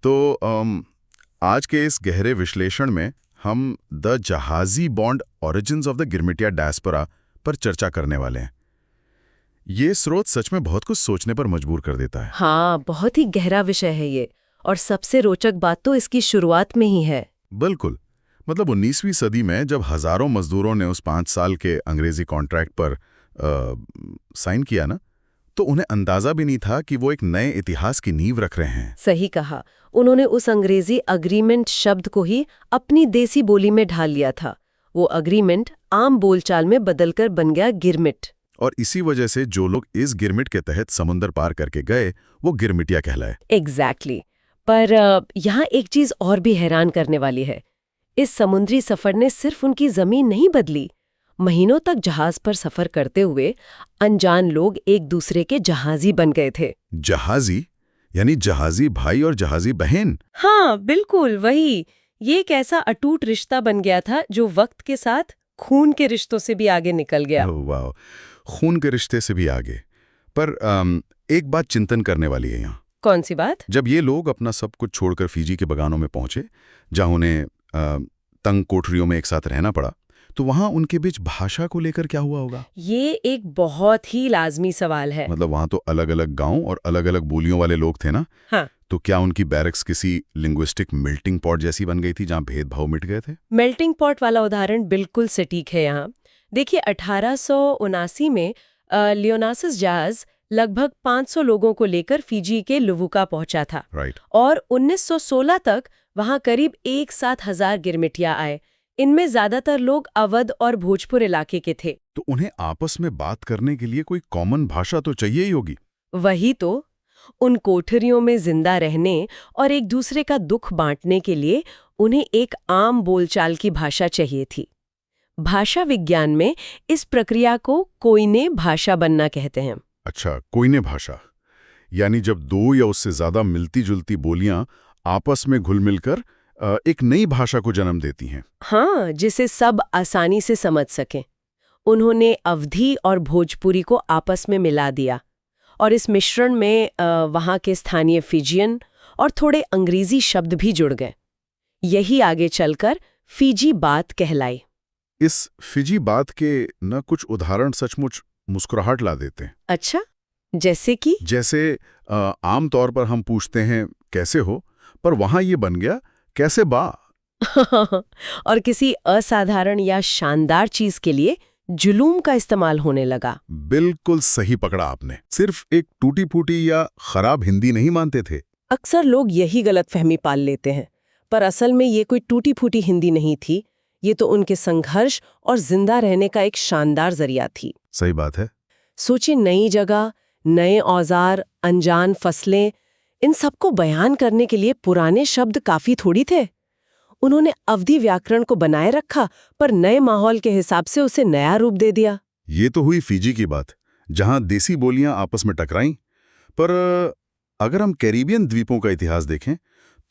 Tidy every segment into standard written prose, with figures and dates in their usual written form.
तो आज के इस गहरे विश्लेषण में हम द जहाजी bond origins of the Girmitiya diaspora पर चर्चा करने वाले हैं। ये स्रोत सच में बहुत कुछ सोचने पर मजबूर कर देता है। हाँ, बहुत ही गहरा विषय है ये, और सबसे रोचक बात तो इसकी शुरुआत में ही है। बिल्कुल, मतलब 19वीं सदी में जब हजारों मजदूरों ने उस 5 साल के अंग्रेजी कॉन्ट्रैक्ट पर साइन किया ना, तो उन्हें अंदाजा भी नहीं था कि वो एक नए इतिहास की नींव रख रहे हैं। सही कहा, उन्होंने उस अंग्रेजी अग्रीमेंट शब्द को ही अपनी देसी बोली में ढाल लिया था। वो अग्रीमेंट आम बोलचाल में बदलकर बन गया गिरमिट। और इसी वजह से जो लोग इस गिरमिट के तहत समुंदर पार करके गए वो गिरमिटिया कहलाए। एग्जैक्टली। पर यहाँ एक चीज और भी हैरान करने वाली है। इस समुद्री सफर ने सिर्फ उनकी जमीन नहीं बदली, महीनों तक जहाज पर सफर करते हुए अनजान लोग एक दूसरे के जहाजी बन गए थे। जहाजी यानी जहाजी भाई और जहाजी बहन। हाँ बिल्कुल वही। ये एक ऐसा अटूट रिश्ता बन गया था जो वक्त के साथ खून के रिश्तों से भी आगे निकल गया। वाह, खून के रिश्ते से भी आगे। पर एक बात चिंतन करने वाली है यहाँ। कौन सी बात? जब ये लोग अपना सब कुछ छोड़कर फिजी के बगानों में पहुंचे, जहां उन्हें तंग कोठरियों में एक साथ रहना पड़ा, तो वहां उनके बीच भाषा को लेकर क्या हुआ होगा? ये एक बहुत ही लाजमी सवाल है। मतलब वहां तो अलग अलग गांव और अलग अलग बोलियों वाले लोग थे ना। हाँ। तो क्या उनकी बैरक्स किसी लिंग्विस्टिक मेल्टिंग पॉट जैसी बन गई थी जहां भेदभाव मिट गए थे? मेल्टिंग पॉट वाला उदाहरण बिल्कुल सटीक है यहाँ। देखिए 1879 में लियोनासिस जहाज लगभग 500 लोगों को लेकर फिजी के लुवुका पहुंचा था। राइट। और 1916 तक वहां करीब 1,700 गिरमिटिया आए। इनमें ज्यादातर लोग अवध और भोजपुर इलाके के थे। तो उन्हें आपस में बात करने के लिए कोई कॉमन भाषा तो चाहिए ही होगी। वही तो, उन कोठरियों में जिंदा रहने और एक दूसरे का दुख बांटने के लिए उन्हें एक आम बोलचाल की भाषा चाहिए थी। भाषा विज्ञान में इस प्रक्रिया को कोइने भाषा बनना कहते हैं। अच्छा, कोइने भाषा यानी जब दो या उससे ज्यादा मिलती जुलती बोलियां आपस में घुल मिलकर एक नई भाषा को जन्म देती हैं। हाँ, जिसे सब आसानी से समझ सकें। उन्होंने अवधी और भोजपुरी को आपस में मिला दिया, और इस मिश्रण में वहाँ के स्थानीय फिजियन और थोड़े अंग्रेजी शब्द भी जुड़ गए। यही आगे चलकर फिजी बात कहलाई। इस फिजी बात के न कुछ उदाहरण सचमुच मुस्कुराहट ला देते हैं। अच्छा, जैसे कि? जैसे आम तौर पर हम पूछते हैं कैसे हो, पर वहां ये बन गया कैसे बा। और किसी असाधारण या शानदार चीज के लिए जुलूम का इस्तेमाल होने लगा। बिल्कुल सही पकड़ा आपने। सिर्फ एक टूटी फूटी या खराब हिंदी नहीं मानते थे। अक्सर लोग यही गलतफहमी पाल लेते हैं, पर असल में ये कोई टूटी फूटी हिंदी नहीं थी। ये तो उनके संघर्ष और जिंदा रहने का एक शानदार जरिया थी। सही बात है। सोचिए, नई जगह, नए औजार, अनजान फसलें, इन सबको बयान करने के लिए पुराने शब्द काफी थोड़ी थे। उन्होंने अवधी व्याकरण को बनाए रखा, पर नए माहौल के हिसाब से उसे नया रूप दे दिया। ये तो हुई फिजी की बात, जहां देसी बोलियां आपस में टकराईं। पर अगर हम कैरिबियन द्वीपों का इतिहास देखें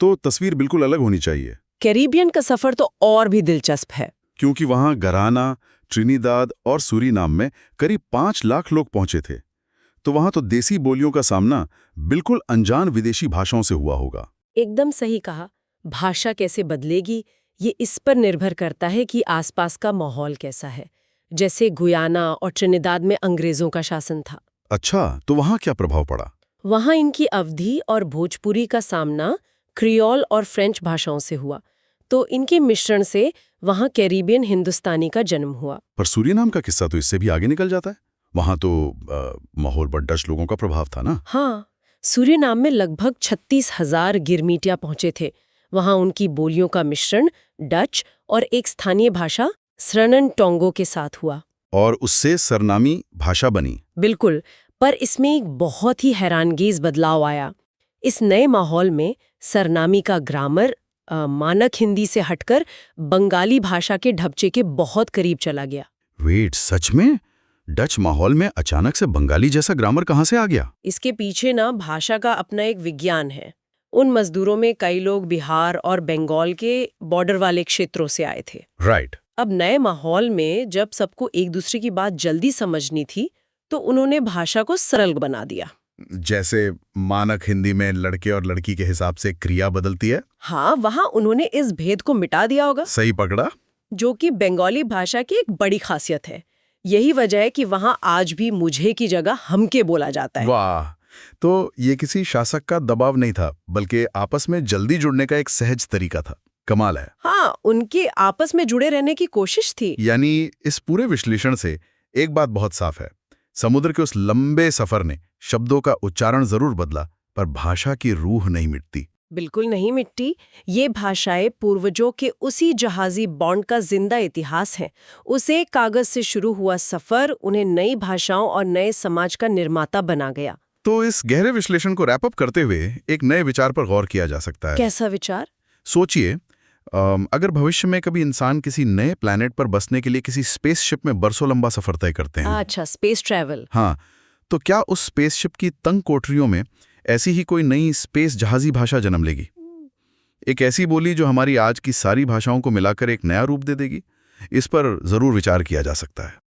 तो तस्वीर बिल्कुल अलग होनी चाहिए। कैरिबियन का सफर तो और भी दिलचस्प है, क्योंकि वहां गराना, ट्रिनिदाद और सूरीनाम में करीब 5 लाख लोग पहुंचे थे। तो वहां तो देसी बोलियों का सामना बिल्कुल अनजान विदेशी भाषाओं से हुआ होगा। एकदम सही कहा। भाषा कैसे बदलेगी ये इस पर निर्भर करता है कि आसपास का माहौल कैसा है। जैसे गुयाना और ट्रिनिदाद में अंग्रेजों का शासन था। अच्छा, तो वहां क्या प्रभाव पड़ा? वहां इनकी अवधी और भोजपुरी का सामना क्रियोल और फ्रेंच भाषाओं से हुआ, तो इनके मिश्रण से वहां कैरिबियन हिंदुस्तानी का जन्म हुआ। पर सूरीनाम का किस्सा तो इससे भी आगे निकल जाता है। वहां तो माहौल पर डच लोगों का प्रभाव था ना। हाँ, सूरीनाम में लगभग 36,000 गिरमिटिया पहुंचे थे। वहां उनकी बोलियों का मिश्रण डच और एक स्थानीय भाषा स्रनन टोंगो के साथ हुआ, और उससे सरनामी भाषा बनी। बिल्कुल। पर इसमें एक बहुत ही हैरानगेज बदलाव आया। इस नए माहौल में सरनामी का ग्रामर मानक हिंदी से हटकर बंगाली भाषा के ढांचे के बहुत करीब चला गया। वेट, सच में? डच माहौल में अचानक से बंगाली जैसा ग्रामर कहाँ से आ गया? इसके पीछे ना भाषा का अपना एक विज्ञान है। उन मजदूरों में कई लोग बिहार और बंगाल के बॉर्डर वाले क्षेत्रों से आए थे। राइट। अब नए माहौल में जब सबको एक दूसरे की बात जल्दी समझनी थी, तो उन्होंने भाषा को सरल बना दिया। जैसे मानक हिंदी में लड़के और लड़की के हिसाब से क्रिया बदलती है। हाँ, वहाँ उन्होंने इस भेद को मिटा दिया होगा, सही पकड़ा। जो कि बंगाली भाषा की एक बड़ी खासियत है। यही वजह है कि वहाँ आज भी मुझे की जगह हमके बोला जाता है। वाह, तो ये किसी शासक का दबाव नहीं था, बल्कि आपस में जल्दी जुड़ने का एक सहज तरीका था। कमाल है। हाँ, उनके आपस में जुड़े रहने की कोशिश थी। यानी इस पूरे विश्लेषण से एक बात बहुत साफ है, समुद्र के उस लंबे सफर ने शब्दों का उच्चारण जरूर बदला, पर भाषा की रूह नहीं मिटती। बिल्कुल नहीं मिटती। ये भाषाएं पूर्वजों के उसी जहाजी बॉन्ड का जिंदा इतिहास है। उसे कागज से शुरू हुआ सफर उन्हें नई भाषाओं और नए समाज का निर्माता बना गया। तो इस गहरे विश्लेषण को रैप अप करते हुए एक नए विचार पर गौर किया जा सकता है। कैसा विचार? सोचिए, अगर भविष्य में कभी इंसान किसी नए प्लैनेट पर बसने के लिए किसी स्पेसशिप में बरसों लंबा सफर तय करते हैं। अच्छा, स्पेस ट्रैवल। हाँ, तो क्या उस स्पेसशिप की तंग कोठरियों में ऐसी ही कोई नई स्पेस जहाजी भाषा जन्म लेगी? एक ऐसी बोली जो हमारी आज की सारी भाषाओं को मिलाकर एक नया रूप दे देगी? इस पर जरूर विचार किया जा सकता है।